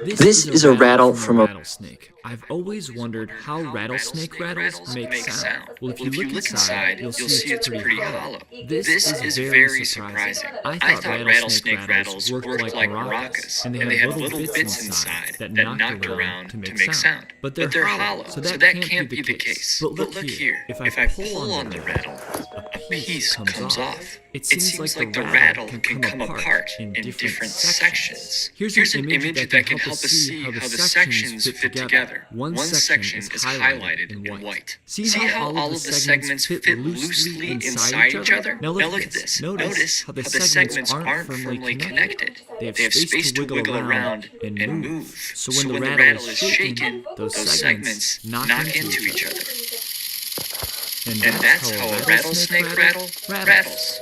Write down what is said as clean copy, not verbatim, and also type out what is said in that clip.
This is a rattle from a rattlesnake. I've always wondered how rattlesnake rattles make sound. Well, if you look inside, you'll see it's pretty hollow. This is very surprising. I thought rattlesnake rattles worked like maracas, and they had little bits inside that knocked around to make sound. But they're hollow, so that can't be the case. But look here. If I pull on the rattle, a piece comes off. It seems like the rattle can come apart in different sections. Here's an image that can help us see how the sections fit together. One section is highlighted in white. See how all of the segments fit loosely inside each other? Now look at this. Notice how the segments aren't firmly connected. They have space to wiggle around and move. So when the rattle is shaken, those segments knock into each other. And that's how a rattlesnake rattle rattles.